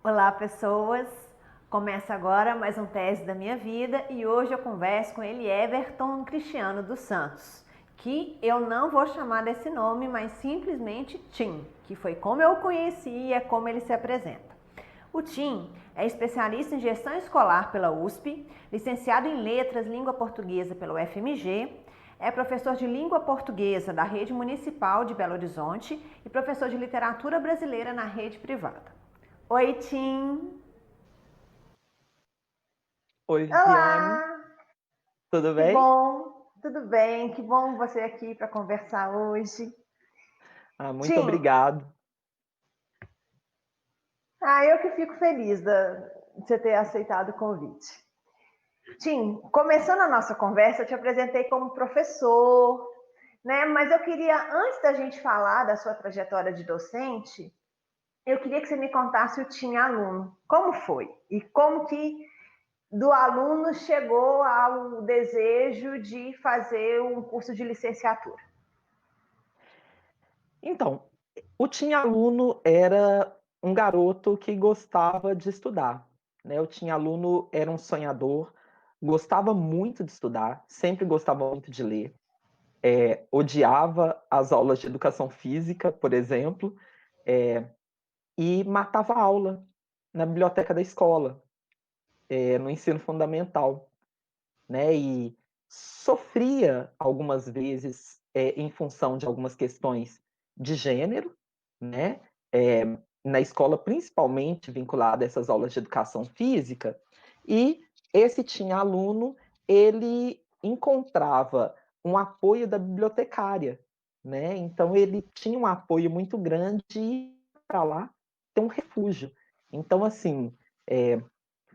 Olá, pessoas! Começa agora mais um Tese da Minha Vida e hoje eu converso com ele, Everton Cristiano dos Santos, que eu não vou chamar desse nome, mas simplesmente Tim, que foi como eu o conheci e é como ele se apresenta. O Tim é especialista em gestão escolar pela USP, licenciado em letras língua portuguesa pela UFMG, é professor de língua portuguesa da rede municipal de Belo Horizonte e professor de literatura brasileira na rede privada. Oi, Tim. Oi, Viviane, Olá, tudo que bem? bom, tudo bem, que bom você aqui para conversar hoje. Muito Tim, obrigado. eu que fico feliz de você ter aceitado o convite. Tim, começando a nossa conversa, eu te apresentei como professor, né? Mas eu queria, antes da gente falar da sua trajetória de docente, eu queria que você me contasse o Tim aluno. Como foi? E como que do aluno chegou ao desejo de fazer um curso de licenciatura? Então, o Tinha Aluno era um garoto que gostava de estudar, né? O Tinha Aluno era um sonhador, gostava muito de estudar, sempre gostava muito de ler, odiava as aulas de educação física, por exemplo, é, e matava a aula na biblioteca da escola, no ensino fundamental, né? E sofria algumas vezes em função de algumas questões de gênero, né? É, na escola, principalmente vinculada a essas aulas de educação física, e esse tinha aluno, ele encontrava um apoio da bibliotecária, né? Então ele tinha um apoio muito grande para lá ter um refúgio. Então, assim, é,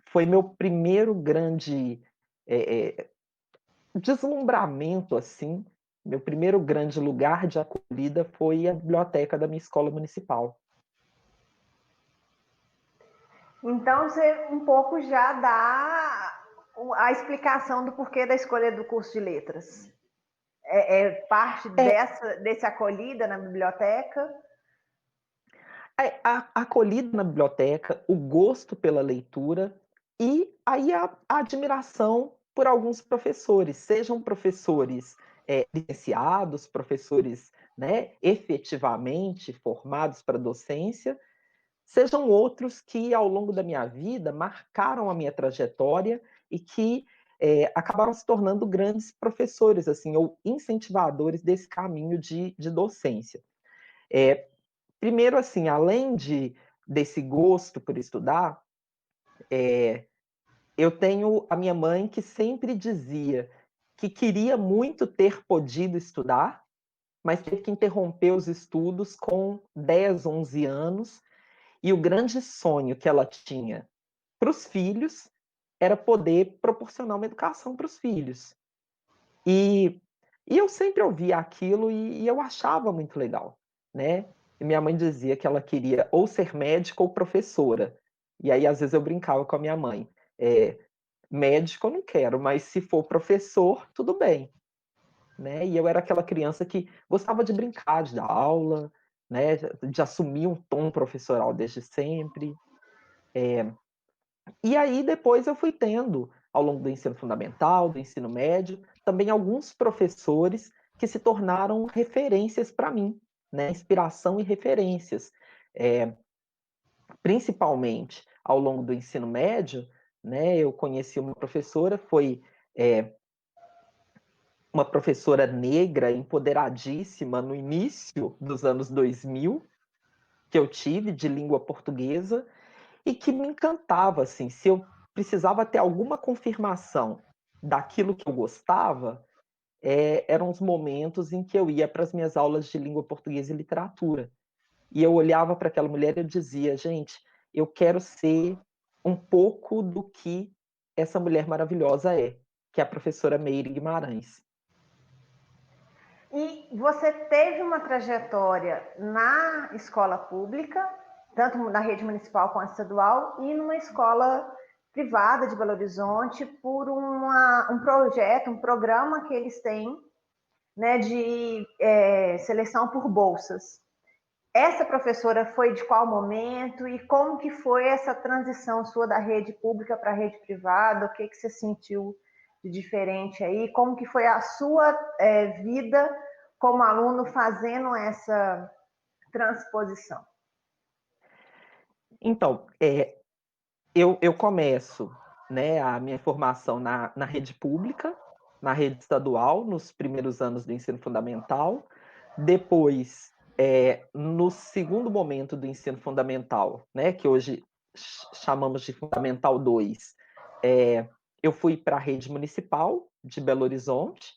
foi meu primeiro grande é, deslumbramento, assim, meu primeiro grande lugar de acolhida foi a biblioteca da minha escola municipal. Então, você um pouco já dá a explicação do porquê da escolha do curso de letras. É parte É, desse acolhida na biblioteca. a acolhida na biblioteca, o gosto pela leitura e aí a admiração por alguns professores, sejam professores licenciados, professores, né, efetivamente formados para docência, sejam outros que, ao longo da minha vida, marcaram a minha trajetória e que acabaram se tornando grandes professores, assim, ou incentivadores desse caminho de docência. É, primeiro, assim, além desse gosto por estudar, eu tenho a minha mãe que sempre dizia que queria muito ter podido estudar, mas teve que interromper os estudos com 10, 11 anos, e o grande sonho que ela tinha para os filhos era poder proporcionar uma educação para os filhos. E, e eu sempre ouvia aquilo e eu achava muito legal, né? E minha mãe dizia que ela queria ou ser médica ou professora. E aí, às vezes, eu brincava com a minha mãe. É, médico eu não quero, mas se for professor, tudo bem. Né? E eu era aquela criança que gostava de brincar, de dar aula, né? De assumir um tom professoral desde sempre. E aí depois eu fui tendo, ao longo do ensino fundamental, do ensino médio, também alguns professores que se tornaram referências para mim, né? Inspiração e referências. É, principalmente ao longo do ensino médio, né? Eu conheci uma professora, foi é, uma professora negra empoderadíssima no início dos anos 2000, que eu tive de língua portuguesa, e que me encantava, assim, se eu precisava ter alguma confirmação daquilo que eu gostava, eram os momentos em que eu ia para as minhas aulas de língua portuguesa e literatura. E eu olhava para aquela mulher e eu dizia, gente, eu quero ser um pouco do que essa mulher maravilhosa é, que é a professora Meire Guimarães. E você teve uma trajetória na escola pública, tanto na rede municipal quanto estadual, e numa escola privada de Belo Horizonte, por um projeto, um programa que eles têm, né, de seleção por bolsas. essa professora foi de qual momento e como que foi essa transição sua da rede pública para a rede privada? O que que você sentiu de diferente aí? Como que foi a sua vida como aluno fazendo essa transposição? Então, eu começo, né, a minha formação na rede pública, na rede estadual, nos primeiros anos do ensino fundamental. Depois, no segundo momento do ensino fundamental, né, que hoje chamamos de Fundamental 2, eu fui para a rede municipal de Belo Horizonte.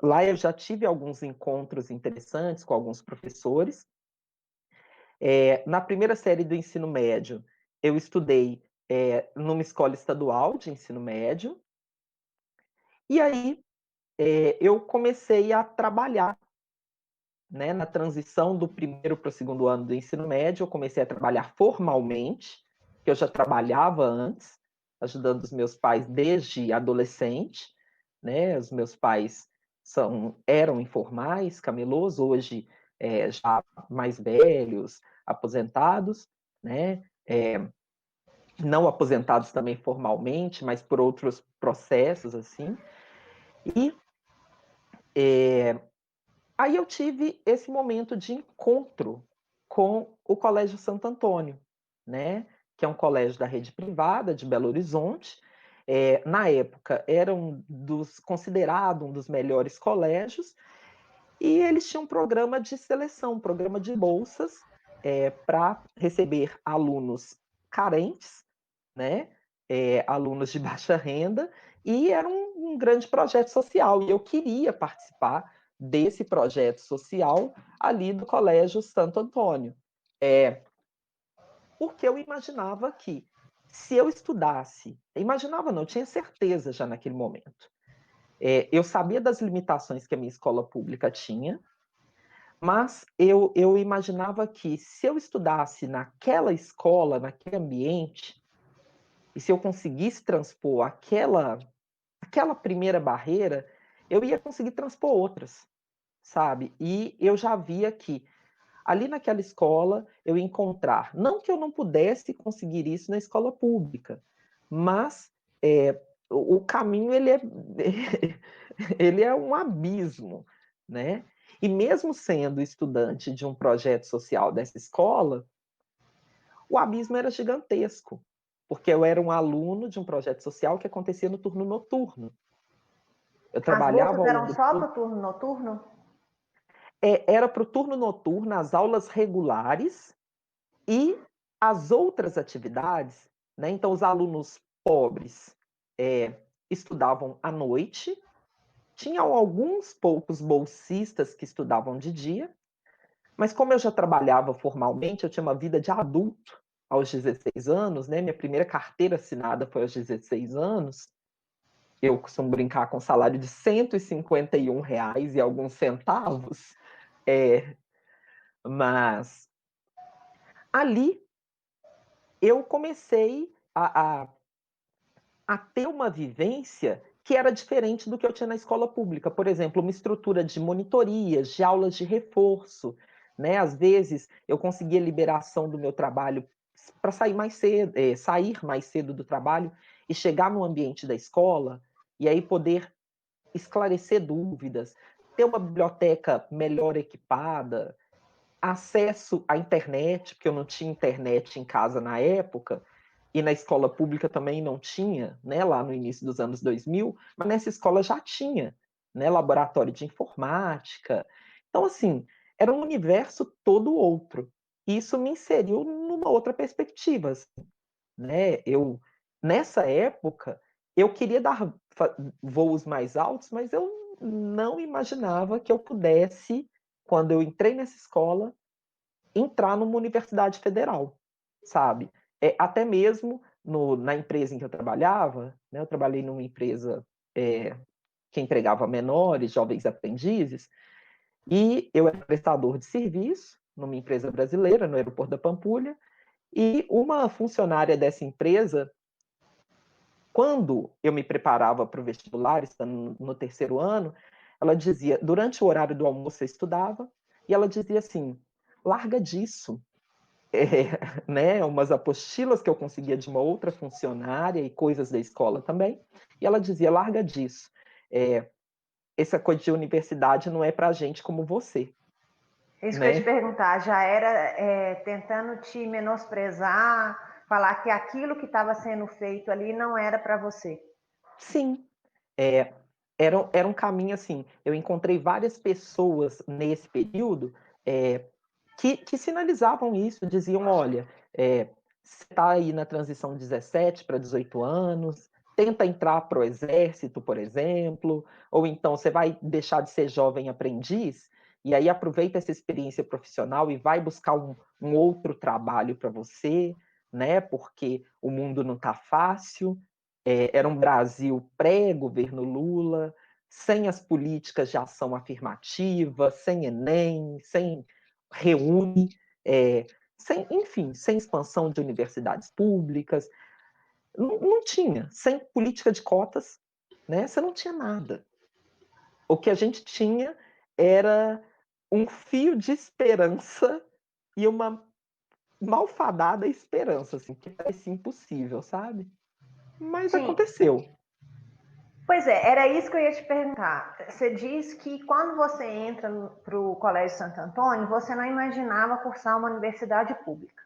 Lá eu já tive alguns encontros interessantes com alguns professores. Na primeira série do ensino médio, eu estudei numa escola estadual de ensino médio, e aí eu comecei a trabalhar, né, na transição do primeiro para o segundo ano do ensino médio. Eu comecei a trabalhar formalmente, que eu já trabalhava antes, ajudando os meus pais desde adolescente, né? Os meus pais eram informais, camelôs, hoje já mais velhos, aposentados, né? Não aposentados também formalmente, mas por outros processos, assim. E aí eu tive esse momento de encontro com o Colégio Santo Antônio, né? Que é um colégio da rede privada de Belo Horizonte. Na época, era considerado um dos melhores colégios, e eles tinham um programa de seleção, um programa de bolsas para receber alunos carentes, né? Alunos de baixa renda, e era um grande projeto social, e eu queria participar desse projeto social ali do Colégio Santo Antônio, porque eu imaginava que, se eu estudasse, imaginava não, eu tinha certeza já naquele momento, eu sabia das limitações que a minha escola pública tinha, mas eu imaginava que, se eu estudasse naquela escola, naquele ambiente, e se eu conseguisse transpor aquela primeira barreira, eu ia conseguir transpor outras, sabe? E eu já via que ali naquela escola eu ia encontrar, não que eu não pudesse conseguir isso na escola pública, mas o caminho ele é um abismo, né? E mesmo sendo estudante de um projeto social dessa escola, o abismo era gigantesco, porque eu era um aluno de um projeto social que acontecia no turno noturno. Eu As trabalhava bolsas ao eram longo só para do... o turno noturno? Era para o turno noturno, as aulas regulares e as outras atividades, né? Então, os alunos pobres estudavam à noite, tinham alguns poucos bolsistas que estudavam de dia, mas como eu já trabalhava formalmente, eu tinha uma vida de adulto aos 16 anos, né? Minha primeira carteira assinada foi aos 16 anos. Eu costumo brincar com um salário de R$ 151 e alguns centavos. Mas ali eu comecei a ter uma vivência que era diferente do que eu tinha na escola pública. Por exemplo, uma estrutura de monitorias, de aulas de reforço, né? Às vezes eu conseguia liberação do meu trabalho para sair mais cedo do trabalho e chegar no ambiente da escola, e aí poder esclarecer dúvidas, ter uma biblioteca melhor equipada, acesso à internet, porque eu não tinha internet em casa na época, e na escola pública também não tinha, né, lá no início dos anos 2000, mas nessa escola já tinha, né, laboratório de informática. Então, assim, era um universo todo outro. E isso me inseriu numa outra perspectiva, assim, né? Nessa época, eu queria dar voos mais altos, mas eu não imaginava que eu pudesse, quando eu entrei nessa escola, entrar numa universidade federal, sabe? Até mesmo na empresa em que eu trabalhava, né, eu trabalhei numa empresa que empregava menores, jovens aprendizes, e eu era prestador de serviço numa empresa brasileira, no aeroporto da Pampulha, e uma funcionária dessa empresa, quando eu me preparava para o vestibular, estando no terceiro ano, ela dizia, durante o horário do almoço eu estudava, e ela dizia assim: larga disso. Né, umas apostilas que eu conseguia de uma outra funcionária e coisas da escola também, e ela dizia, larga disso, essa coisa de universidade não é para gente como você. Isso que eu ia te Né? perguntar, já era tentando te menosprezar, falar que aquilo que estava sendo feito ali não era para você? Sim, é, era um caminho assim. Eu encontrei várias pessoas nesse período que sinalizavam isso, diziam: olha, você está aí na transição de 17 para 18 anos, tenta entrar para o exército, por exemplo, ou então você vai deixar de ser jovem aprendiz, e aí aproveita essa experiência profissional e vai buscar um outro trabalho para você, né? Porque o mundo não está fácil. Era um Brasil pré-governo Lula, sem as políticas de ação afirmativa, sem Enem, sem Reúne, sem, enfim, sem expansão de universidades públicas, não tinha, sem política de cotas, né? Você não tinha nada. O que a gente tinha era um fio de esperança e uma malfadada esperança, assim, que parecia impossível, sabe? Mas Sim. aconteceu. Pois é, era isso que eu ia te perguntar. Você diz que quando você entra para o Colégio Santo Antônio, você não imaginava cursar uma universidade pública.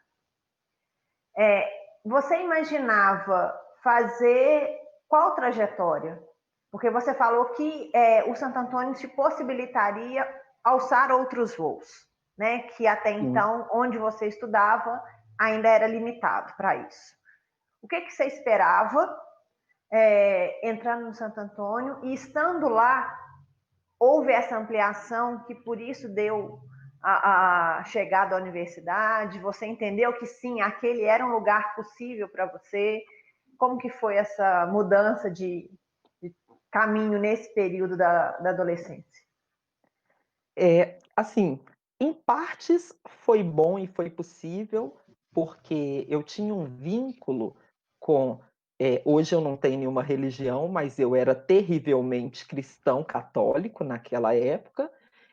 Você imaginava fazer qual trajetória? Porque você falou que o Santo Antônio te possibilitaria alçar outros voos, né? Que até Sim. então, onde você estudava, ainda era limitado para isso. O que você esperava entrando no Santo Antônio e estando lá, houve essa ampliação que por isso deu a chegada à universidade? Você entendeu que sim, aquele era um lugar possível para você? Como que foi essa mudança de caminho nesse período da adolescência? Assim, em partes foi bom e foi possível, porque eu tinha um vínculo com. Hoje eu não tenho nenhuma religião, mas eu era terrivelmente cristão católico naquela época.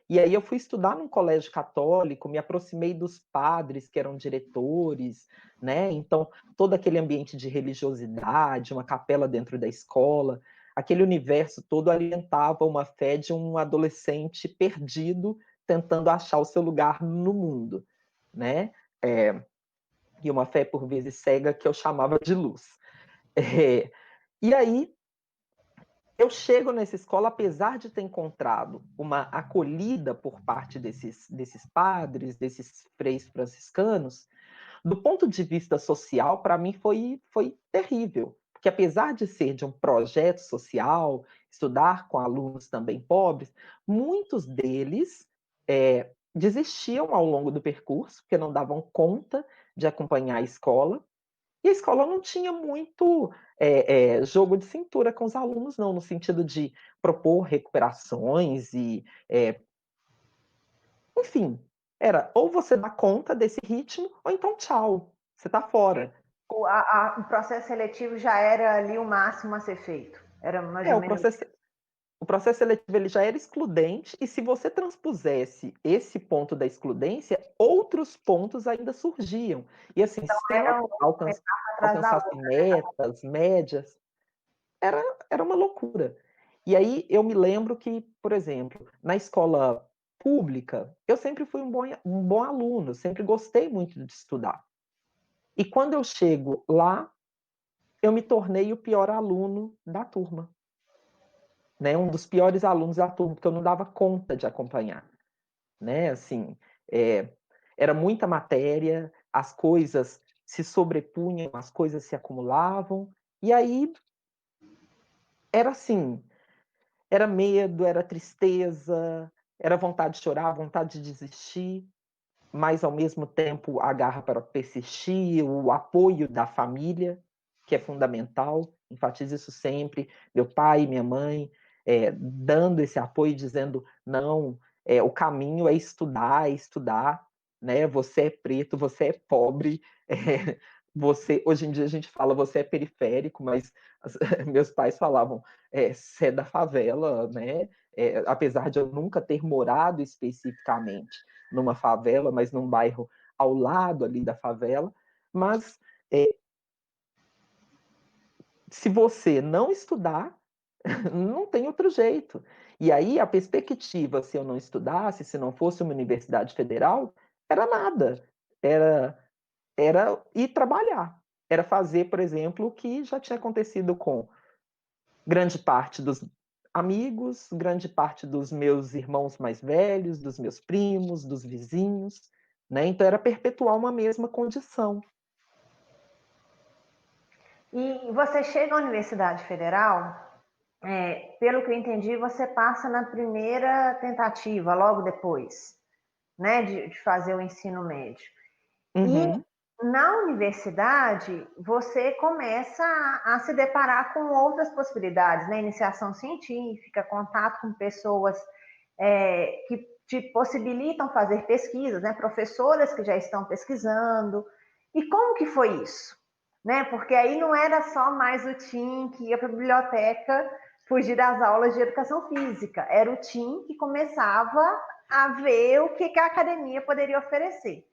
E aí eu fui estudar num colégio católico, me aproximei dos padres que eram diretores, né? Então, todo aquele ambiente de religiosidade, uma capela dentro da escola, aquele universo todo alimentava uma fé de um adolescente perdido tentando achar o seu lugar no mundo, né? E uma fé por vezes cega que eu chamava de luz. E aí eu chego nessa escola, apesar de ter encontrado uma acolhida por parte desses padres, desses freis franciscanos, do ponto de vista social, para mim foi terrível. Porque apesar de ser de um projeto social, estudar com alunos também pobres, muitos deles desistiam ao longo do percurso, porque não davam conta de acompanhar a escola. E a escola não tinha muito jogo de cintura com os alunos, não, no sentido de propor recuperações enfim, era ou você dá conta desse ritmo, ou então tchau, você está fora. O processo seletivo já era ali o máximo a ser feito. Era mais ou O menos. processo, o processo seletivo ele já era excludente, e se você transpusesse esse ponto da excludência, outros pontos ainda surgiam. E assim, se você não Era uma atrás da alcançasse outra. metas, médias, era, era uma loucura. E aí eu me lembro que, por exemplo, na escola pública, eu sempre fui um bom aluno, sempre gostei muito de estudar. E quando eu chego lá, eu me tornei o pior aluno da turma, né? Um dos piores alunos da turma, porque eu não dava conta de acompanhar, né? Assim, era muita matéria, as coisas se sobrepunham, as coisas se acumulavam, e aí era assim, era medo, era tristeza, era vontade de chorar, vontade de desistir, mas ao mesmo tempo a garra para persistir, o apoio da família, que é fundamental, enfatizo isso sempre, meu pai e minha mãe dando esse apoio, dizendo, não, o caminho é estudar, né? Você é preto, você é pobre, você, hoje em dia a gente fala, você é periférico, mas meus pais falavam, você é da favela, né? apesar de eu nunca ter morado especificamente numa favela, mas num bairro ao lado ali da favela, mas se você não estudar, não tem outro jeito. E aí a perspectiva, se eu não estudasse, se não fosse uma universidade federal, era nada. Era, era ir trabalhar. Era fazer, por exemplo, o que já tinha acontecido com grande parte dos amigos, grande parte dos meus irmãos mais velhos, dos meus primos, dos vizinhos, né? Então era perpetuar uma mesma condição. E você chega à Universidade Federal, pelo que eu entendi, você passa na primeira tentativa, logo depois, né, de fazer o ensino médio. E Uhum. na universidade, você começa a se deparar com outras possibilidades, né? Iniciação científica, contato com pessoas que te possibilitam fazer pesquisas, né? Professoras que já estão pesquisando. E como que foi isso? Né? Porque aí não era só mais o Tim que ia para a biblioteca fugir das aulas de educação física, era o Tim que começava a ver o que a academia poderia oferecer.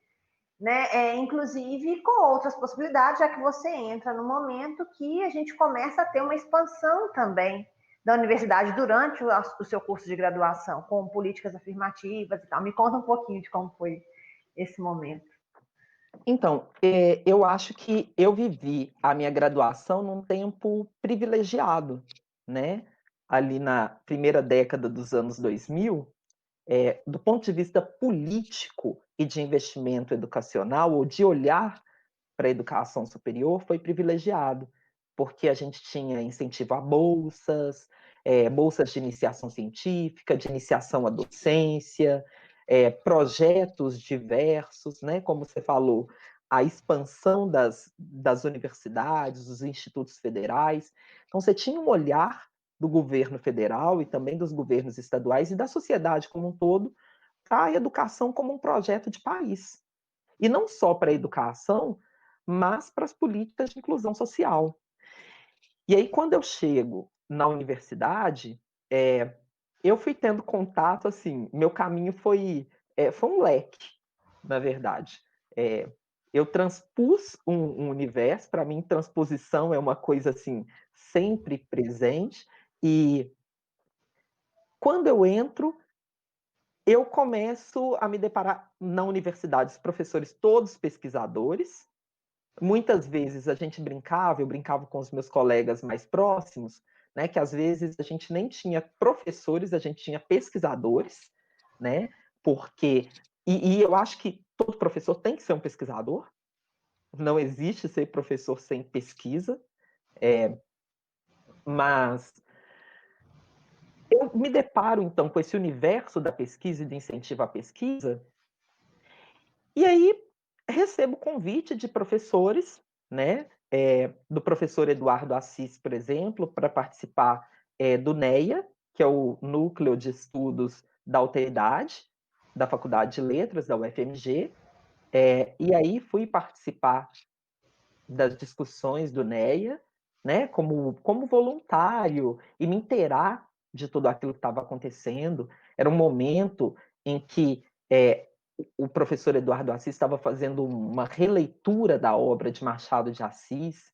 Né? Inclusive com outras possibilidades, já que você entra no momento que a gente começa a ter uma expansão também da universidade durante o seu curso de graduação, com políticas afirmativas e tal. Me conta um pouquinho de como foi esse momento. Então, eu acho que eu vivi a minha graduação num tempo privilegiado, né? Ali na primeira década dos anos 2000, do ponto de vista político e de investimento educacional, ou de olhar para a educação superior, foi privilegiado, porque a gente tinha incentivo a bolsas, bolsas de iniciação científica, de iniciação à docência, projetos diversos, né? Como você falou, a expansão das universidades, dos institutos federais. Então, você tinha um olhar do governo federal e também dos governos estaduais e da sociedade como um todo para a educação como um projeto de país. E não só para a educação, mas para as políticas de inclusão social. E aí, quando eu chego na universidade, eu fui tendo contato, assim, meu caminho foi um leque, na verdade. Eu transpus um universo, para mim, transposição é uma coisa, assim, sempre presente, e quando eu entro, eu começo a me deparar na universidade, os professores todos pesquisadores. Muitas vezes a gente brincava, eu brincava com os meus colegas mais próximos, né, que às vezes a gente nem tinha professores, a gente tinha pesquisadores, né, porque, e eu acho que todo professor tem que ser um pesquisador, não existe ser professor sem pesquisa, mas eu me deparo então com esse universo da pesquisa e do incentivo à pesquisa, e aí recebo convite de professores, né? Do professor Eduardo Assis, por exemplo, para participar do NEA, que é o Núcleo de Estudos da Alteridade, da Faculdade de Letras, da UFMG. E aí fui participar das discussões do NEA, né? Como voluntário, e me inteirar de tudo aquilo que estava acontecendo. Era um momento em que o professor Eduardo Assis estava fazendo uma releitura da obra de Machado de Assis,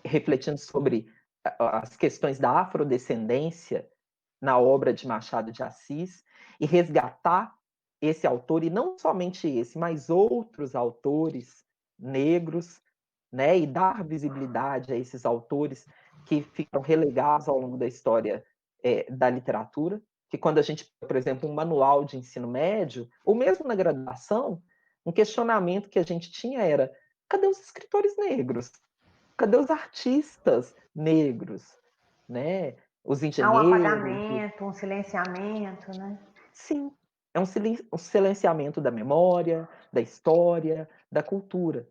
refletindo sobre as questões da afrodescendência na obra de Machado de Assis, e resgatar esse autor, e não somente esse, mas outros autores negros, né, e dar visibilidade a esses autores que ficam relegados ao longo da história da literatura, que quando a gente, por exemplo, um manual de ensino médio, ou mesmo na graduação, um questionamento que a gente tinha era: cadê os escritores negros? Cadê os artistas negros? Né? Os Há um engenheiros? apagamento, um silenciamento, né? Sim, é um silenciamento da memória, da história, da cultura.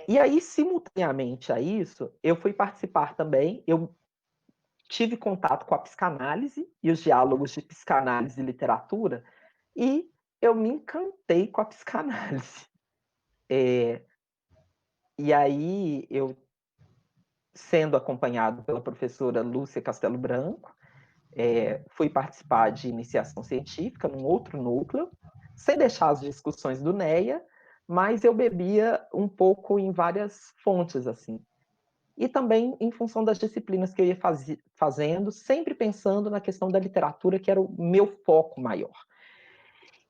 E aí, simultaneamente a isso, eu fui participar também, eu tive contato com a psicanálise e os diálogos de psicanálise e literatura, e eu me encantei com a psicanálise. E aí, eu, sendo acompanhado pela professora Lúcia Castelo Branco, Fui participar de iniciação científica num outro núcleo, sem deixar as discussões do NEA, mas eu bebia um pouco em várias fontes, assim. E também em função das disciplinas que eu ia fazendo, sempre pensando na questão da literatura, que era o meu foco maior.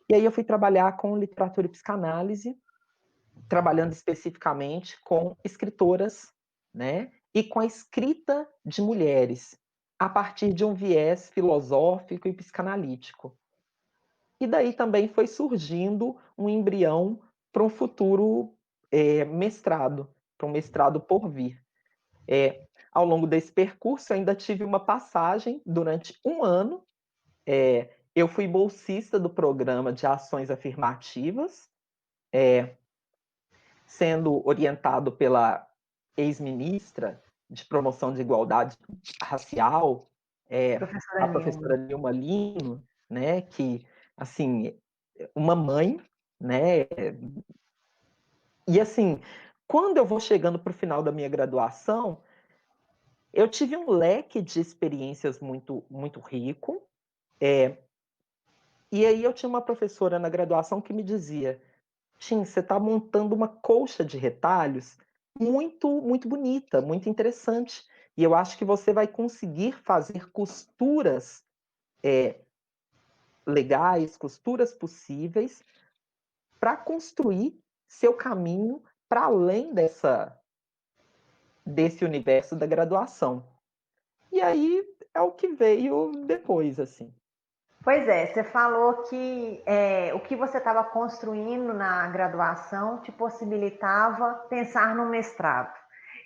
E aí eu fui trabalhar com literatura e psicanálise, trabalhando especificamente com escritoras, né? E com a escrita de mulheres, a partir de um viés filosófico e psicanalítico. E daí também foi surgindo um embrião para um futuro mestrado, para um mestrado por vir. Ao longo desse percurso, eu ainda tive uma passagem durante um ano. Eu fui bolsista do programa de ações afirmativas, sendo orientado pela ex-ministra de promoção de igualdade racial, Professora a Nilma. professora Nilma Lino, né, que, assim, uma mãe, né, e assim, quando eu vou chegando para o final da minha graduação, eu tive um leque de experiências muito, muito rico, e aí eu tinha uma professora na graduação que me dizia: Tim, você está montando uma colcha de retalhos muito, muito bonita, muito interessante. E eu acho que você vai conseguir fazer costuras legais, costuras possíveis, para construir seu caminho para além desse universo da graduação. E aí é o que veio depois, assim. Pois é, você falou que o que você estava construindo na graduação te possibilitava pensar no mestrado.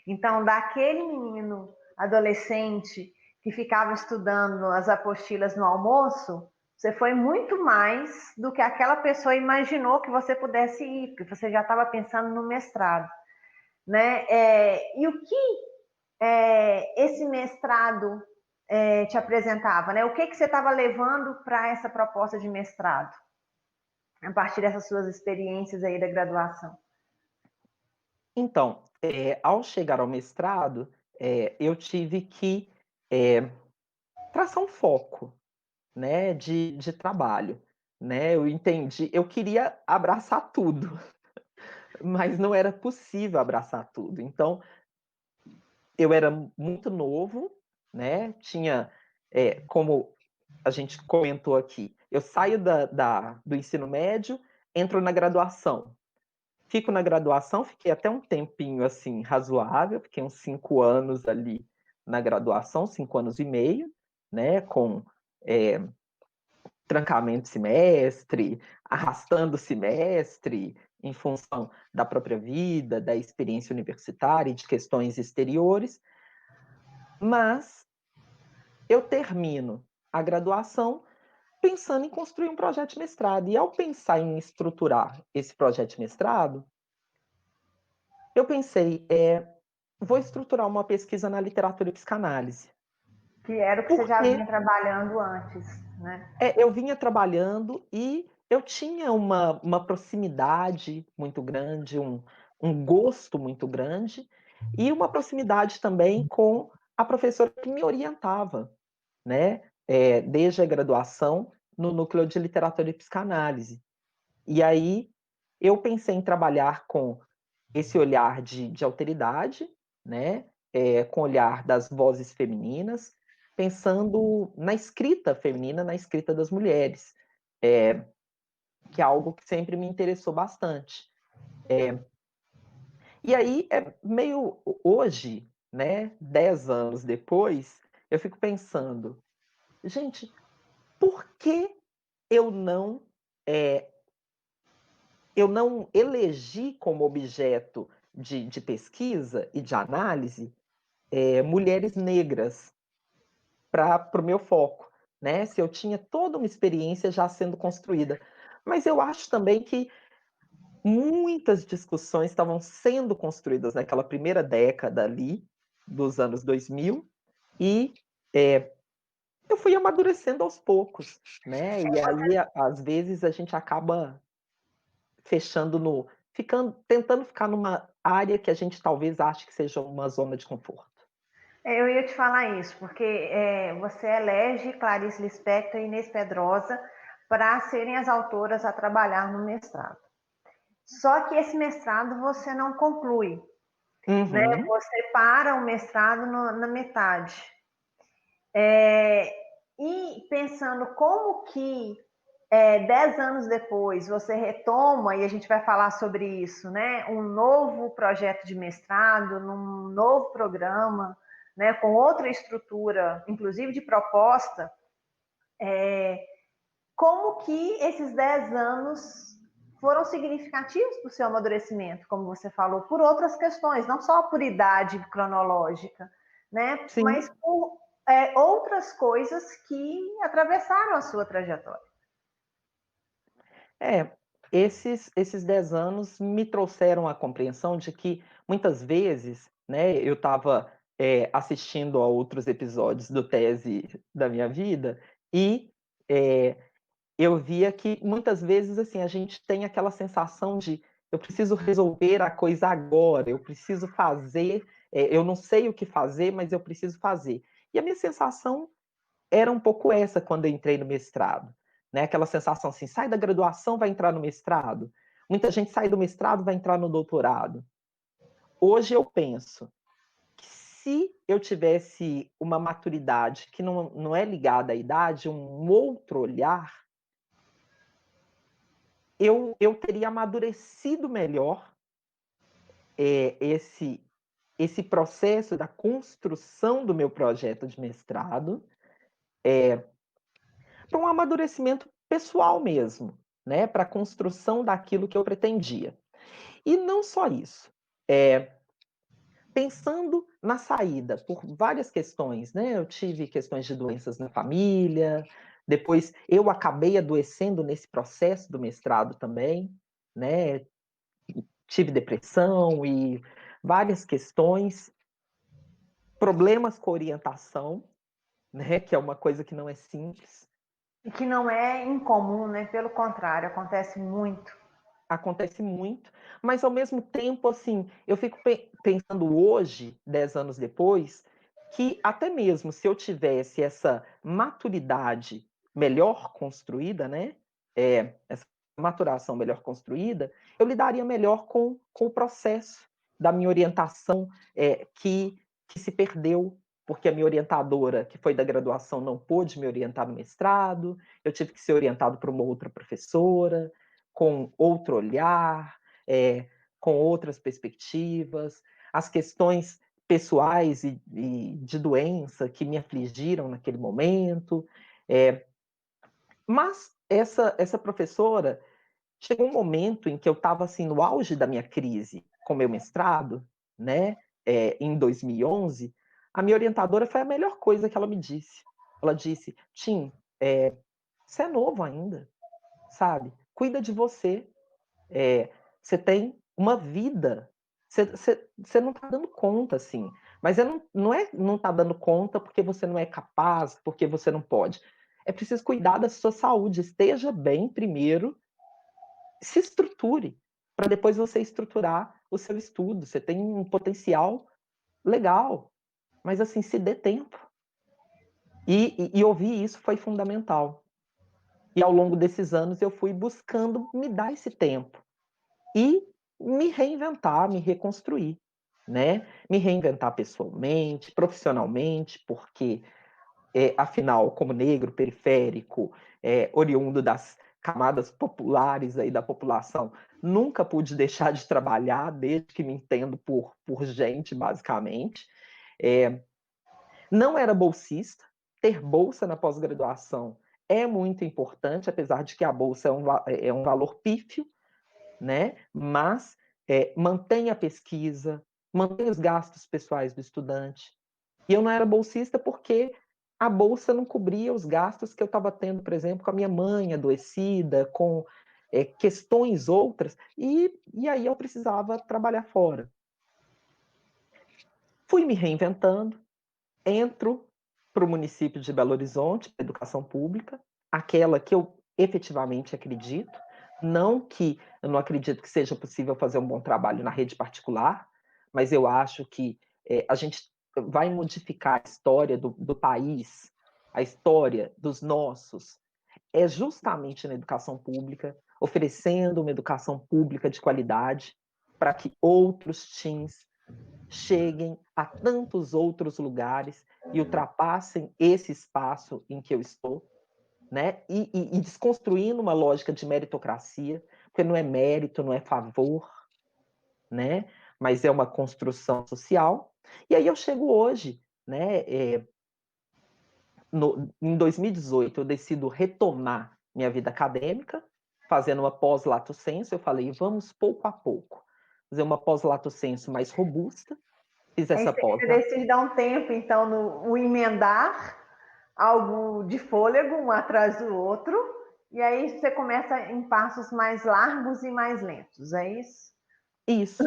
Então, daquele menino adolescente que ficava estudando as apostilas no almoço, você foi muito mais do que aquela pessoa imaginou que você pudesse ir, porque você já estava pensando no mestrado, né? E o que esse mestrado te apresentava, né? O que você estava levando para essa proposta de mestrado, a partir dessas suas experiências aí da graduação? Então, ao chegar ao mestrado, eu tive que é, traçar um foco, né, de trabalho. Né? Eu entendi, eu queria abraçar tudo, mas não era possível abraçar tudo. Então, eu era muito novo, né? Tinha, como a gente comentou aqui, eu saio do ensino médio, entro na graduação. Fico na graduação, fiquei até um tempinho assim razoável, fiquei uns 5 anos ali na graduação, 5 anos e meio, né? Com trancamento de semestre, arrastando o semestre, em função da própria vida, da experiência universitária e de questões exteriores. Mas eu termino a graduação pensando em construir um projeto de mestrado. E ao pensar em estruturar esse projeto de mestrado, eu pensei, vou estruturar uma pesquisa na literatura e psicanálise. Que era o que você já Porque vinha trabalhando antes, né? eu vinha trabalhando e eu tinha uma proximidade muito grande, um gosto muito grande, e uma proximidade também com a professora que me orientava, né? Desde a graduação, no núcleo de literatura e psicanálise. E aí eu pensei em trabalhar com esse olhar de alteridade, né? Com o olhar das vozes femininas, pensando na escrita feminina, na escrita das mulheres, que é algo que sempre me interessou bastante. E aí, meio hoje, né, 10 anos depois, eu fico pensando, gente, por que eu não é, eu não elegi como objeto de pesquisa e de análise mulheres negras para o meu foco, né? Se eu tinha toda uma experiência já sendo construída. Mas eu acho também que muitas discussões estavam sendo construídas naquela primeira década ali, dos anos 2000, e eu fui amadurecendo aos poucos, né? E aí, às vezes, a gente acaba fechando tentando ficar numa área que a gente talvez ache que seja uma zona de conforto. Eu ia te falar isso, porque você elege Clarice Lispector e Inês Pedrosa para serem as autoras a trabalhar no mestrado. Só que esse mestrado você não conclui, né? Uhum. Você para o mestrado na metade. E pensando como que 10 anos depois você retoma, e a gente vai falar sobre isso, né? Um novo projeto de mestrado, num novo programa, né? Com outra estrutura, inclusive de proposta, como que esses 10 anos foram significativos para o seu amadurecimento, como você falou, por outras questões, não só por idade cronológica, né? Mas Sim. por outras coisas que atravessaram a sua trajetória. É, esses 10 anos me trouxeram a compreensão de que, muitas vezes, né, eu estava assistindo a outros episódios do Tese da Minha Vida e é, eu via que, muitas vezes, assim, a gente tem aquela sensação de eu preciso resolver a coisa agora, eu preciso fazer, eu não sei o que fazer, mas eu preciso fazer. E a minha sensação era um pouco essa quando eu entrei no mestrado, né? Aquela sensação assim, sai da graduação, vai entrar no mestrado. Muita gente sai do mestrado, vai entrar no doutorado. Hoje eu penso que, se eu tivesse uma maturidade que não é ligada à idade, um outro olhar, eu teria amadurecido melhor esse processo da construção do meu projeto de mestrado, para um amadurecimento pessoal mesmo, né? Para a construção daquilo que eu pretendia. E não só isso. Pensando na saída, por várias questões, né? Eu tive questões de doenças na família, depois eu acabei adoecendo nesse processo do mestrado também, né? Tive depressão e várias questões, problemas com orientação, né? Que é uma coisa que não é simples. E que não é incomum, né? Pelo contrário, acontece muito. Acontece muito, mas ao mesmo tempo, assim, eu fico pensando hoje, 10 anos depois, que até mesmo se eu tivesse essa maturidade melhor construída, né? Essa maturação melhor construída, eu lidaria melhor com o processo da minha orientação, que se perdeu, porque a minha orientadora, que foi da graduação, não pôde me orientar no mestrado, eu tive que ser orientado por uma outra professora, com outro olhar, com outras perspectivas, as questões pessoais e de doença que me afligiram naquele momento. Mas essa professora, chegou um momento em que eu estava assim, no auge da minha crise com meu mestrado, né, em 2011, a minha orientadora foi a melhor coisa que ela me disse. Ela disse: Tim, você é novo ainda, sabe? Cuida de você. Você tem uma vida. Você não está dando conta, assim. Mas não está dando conta porque você não é capaz, porque você não pode. É preciso cuidar da sua saúde. Esteja bem primeiro, se estruture, para depois você estruturar o seu estudo. Você tem um potencial legal, mas assim, se dê tempo. E ouvir isso foi fundamental. E ao longo desses anos eu fui buscando me dar esse tempo e me reinventar, me reconstruir, né? Me reinventar pessoalmente, profissionalmente, porque, afinal, como negro, periférico, oriundo das camadas populares aí da população, nunca pude deixar de trabalhar, desde que me entendo por gente, basicamente. Não era bolsista, ter bolsa na pós-graduação é muito importante, apesar de que a bolsa é um valor pífio, né? Mas mantém a pesquisa, mantém os gastos pessoais do estudante. E eu não era bolsista porque a bolsa não cobria os gastos que eu estava tendo, por exemplo, com a minha mãe adoecida, com questões outras, e aí eu precisava trabalhar fora. Fui me reinventando, entro para o município de Belo Horizonte, educação pública, aquela que eu efetivamente acredito, não que eu não acredito que seja possível fazer um bom trabalho na rede particular, mas eu acho que a gente vai modificar a história do país, a história dos nossos, é justamente na educação pública, oferecendo uma educação pública de qualidade para que outros teens cheguem a tantos outros lugares e ultrapassem esse espaço em que eu estou, né? E desconstruindo uma lógica de meritocracia, porque não é mérito, não é favor, né? Mas é uma construção social. E aí eu chego hoje, né? Em 2018, eu decido retomar minha vida acadêmica, fazendo uma pós-lato sensu. Eu falei, vamos pouco a pouco fazer uma pós-lato sensu mais robusta. Fiz Aí essa você pós. decide dar um tempo, então, no emendar algo de fôlego, um atrás do outro, e aí você começa em passos mais largos e mais lentos, é isso? Isso.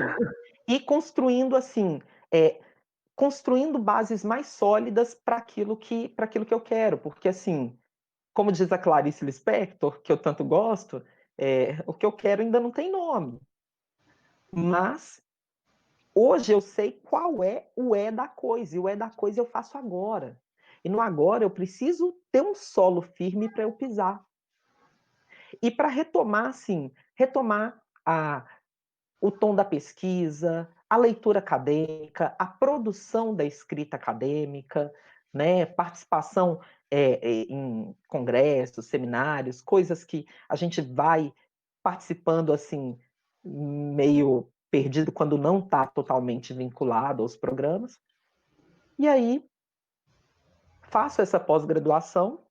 E construindo assim, é, construindo bases mais sólidas para aquilo que eu quero, porque assim, como diz a Clarice Lispector, que eu tanto gosto, o que eu quero ainda não tem nome, mas hoje eu sei qual é o é da coisa, e o é da coisa eu faço agora. E no agora eu preciso ter um solo firme para eu pisar. E para retomar, assim, retomar o tom da pesquisa, a leitura acadêmica, a produção da escrita acadêmica, né, participação em congressos, seminários, coisas que a gente vai participando assim, meio perdido quando não está totalmente vinculado aos programas. E aí faço essa pós-graduação,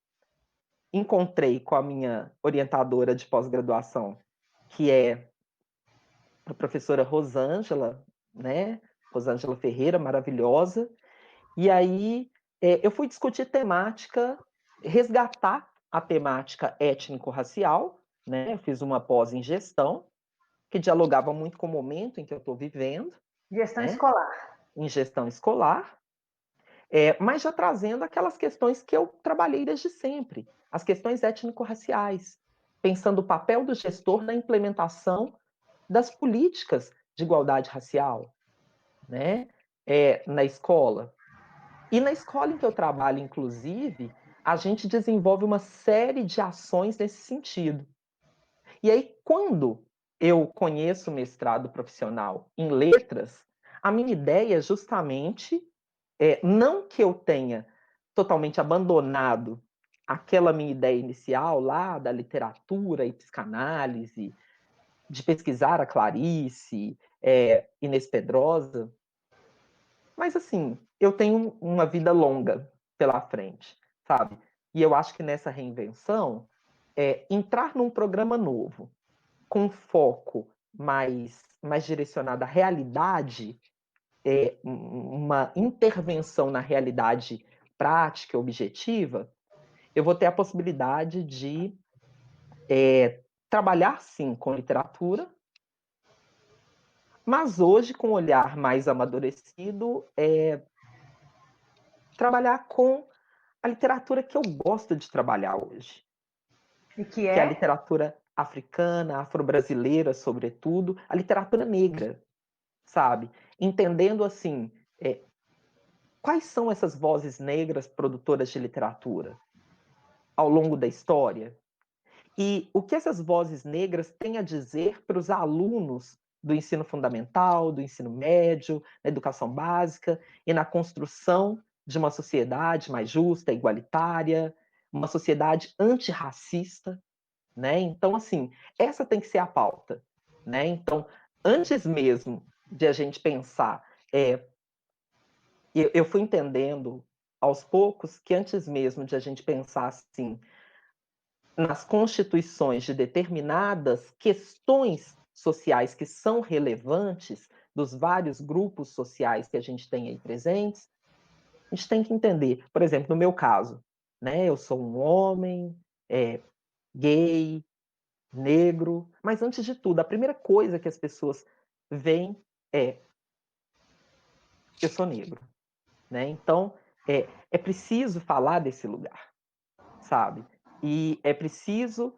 encontrei com a minha orientadora de pós-graduação, que é a professora Rosângela, né? Rosângela Ferreira, maravilhosa. E aí eu fui discutir temática, resgatar a temática étnico-racial, né? Eu fiz uma pós em gestão, que dialogava muito com o momento em que eu estou vivendo, Gestão né? escolar. Em gestão escolar, mas já trazendo aquelas questões que eu trabalhei desde sempre, as questões étnico-raciais, pensando o papel do gestor na implementação das políticas de igualdade racial, né? Na escola. E na escola em que eu trabalho, inclusive, a gente desenvolve uma série de ações nesse sentido. E aí, quando eu conheço o mestrado profissional em letras, a minha ideia é justamente, não que eu tenha totalmente abandonado aquela minha ideia inicial lá da literatura e psicanálise, de pesquisar a Clarice, Inês Pedrosa, mas assim, eu tenho uma vida longa pela frente, sabe? E eu acho que nessa reinvenção, entrar num programa novo, com foco mais direcionado à realidade, uma intervenção na realidade prática, objetiva, eu vou ter a possibilidade de trabalhar, sim, com literatura, mas hoje, com um olhar mais amadurecido, trabalhar com a literatura que eu gosto de trabalhar hoje, E que que é a é? literatura africana, afro-brasileira, sobretudo, a literatura negra, sabe? Entendendo, assim, quais são essas vozes negras produtoras de literatura ao longo da história? E o que essas vozes negras têm a dizer para os alunos do ensino fundamental, do ensino médio, na educação básica e na construção de uma sociedade mais justa, igualitária, uma sociedade antirracista, né? Então, assim, essa tem que ser a pauta, né? Então, antes mesmo de a gente pensar, eu fui entendendo aos poucos que antes mesmo de a gente pensar assim nas constituições de determinadas questões sociais que são relevantes dos vários grupos sociais que a gente tem aí presentes, a gente tem que entender, por exemplo, no meu caso, né, eu sou um homem, gay, negro, mas antes de tudo, a primeira coisa que as pessoas veem é eu sou negro, né? Então é preciso falar desse lugar, sabe? E é preciso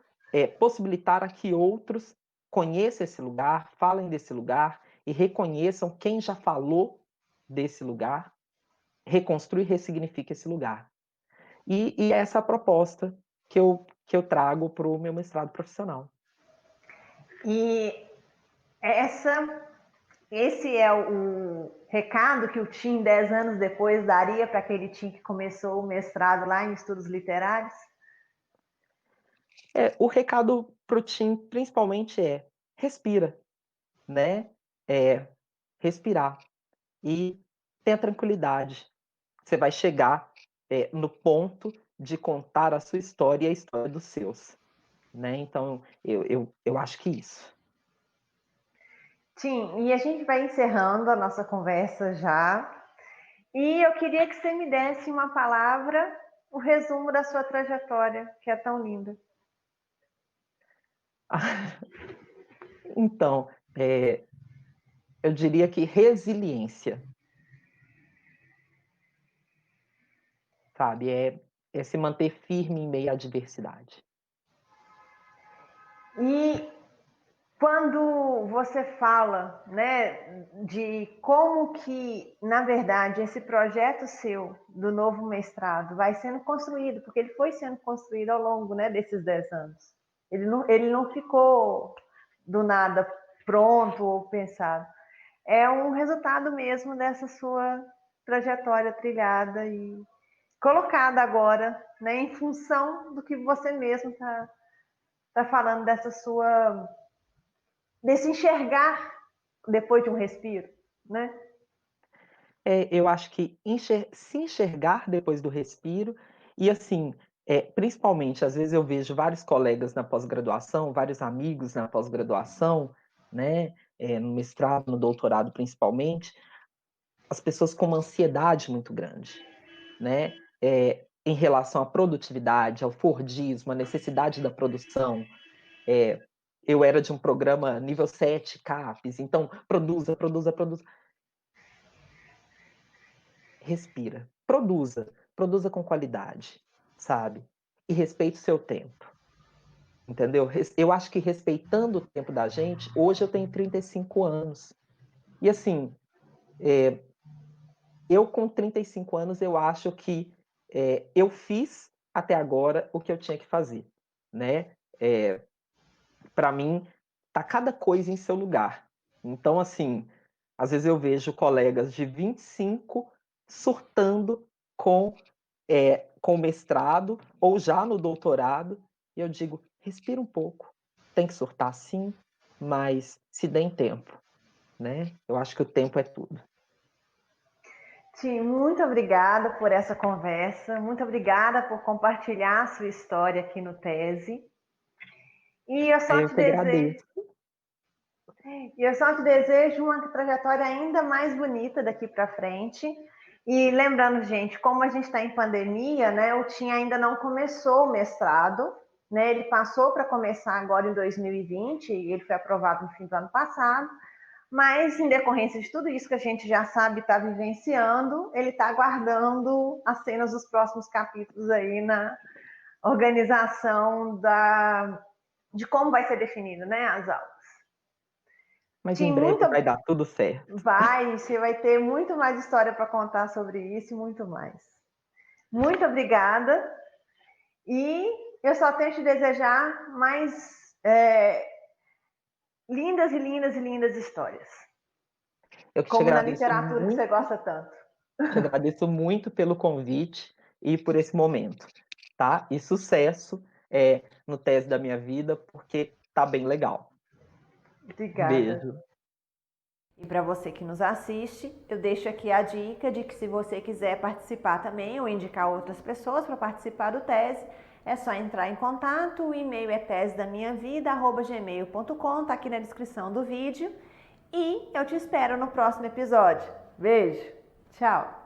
possibilitar a que outros conheçam esse lugar, falem desse lugar e reconheçam quem já falou desse lugar, reconstrui e ressignifica esse lugar. E essa é a proposta que eu trago para o meu mestrado profissional. E esse é o recado que o Tim, 10 anos depois, daria para aquele Tim que começou o mestrado lá em estudos literários? O recado para o Tim, principalmente, respira, né? Respirar e tenha tranquilidade. Você vai chegar no ponto de contar a sua história e a história dos seus, né? Então, eu acho que isso. Tim, e a gente vai encerrando a nossa conversa já. E eu queria que você me desse uma palavra, o resumo da sua trajetória, que é tão linda. Então, eu diria que resiliência, sabe? É se manter firme em meio à adversidade. E quando você fala, né, de como que, na verdade, esse projeto seu do novo mestrado vai sendo construído, porque ele foi sendo construído ao longo, né, desses 10 anos. Ele não ficou do nada pronto ou pensado. É um resultado mesmo dessa sua trajetória trilhada e colocada agora, né, em função do que você mesmo tá falando desse enxergar depois de um respiro, né? Eu acho que se enxergar depois do respiro, e assim, principalmente, às vezes eu vejo vários colegas na pós-graduação, vários amigos na pós-graduação, né, no mestrado, no doutorado principalmente, as pessoas com uma ansiedade muito grande, né, em relação à produtividade, ao fordismo, à necessidade da produção. Eu era de um programa nível 7, CAPES, então produza, produza, produza. Respira, produza com qualidade, sabe? E respeite o seu tempo, entendeu? Eu acho que respeitando o tempo da gente, hoje eu tenho 35 anos. E assim, eu com 35 anos, eu acho que eu fiz até agora o que eu tinha que fazer, né? Para mim, tá cada coisa em seu lugar. Então, assim, às vezes eu vejo colegas de 25 surtando com mestrado ou já no doutorado, e eu digo, respira um pouco, tem que surtar sim, mas se dê em tempo, né? Eu acho que o tempo é tudo. Tim, muito obrigada por essa conversa, muito obrigada por compartilhar a sua história aqui no Tese. E eu só Eu te que desejo, agradeço. uma trajetória ainda mais bonita daqui para frente. E lembrando, gente, como a gente está em pandemia, né? O Tim ainda não começou o mestrado, né? Ele passou para começar agora em 2020 e ele foi aprovado no fim do ano passado. Mas, em decorrência de tudo isso que a gente já sabe, está vivenciando, ele está aguardando as cenas dos próximos capítulos aí na organização de como vai ser definido, né, as aulas. Mas em Tim, breve vai dar tudo certo. você vai ter muito mais história para contar sobre isso e muito mais. Muito obrigada. E eu só tenho que te desejar mais lindas e lindas e lindas histórias. Eu que te Como na agradeço literatura que muito, você gosta tanto. te agradeço muito pelo convite e por esse momento, tá? E sucesso no Tese da Minha Vida, porque tá bem legal. Obrigada. Beijo. E para você que nos assiste, eu deixo aqui a dica de que se você quiser participar também ou indicar outras pessoas para participar do Tese, é só entrar em contato, o e-mail é tesedaminhavida@gmail.com, tá aqui na descrição do vídeo. E eu te espero no próximo episódio. Beijo, tchau!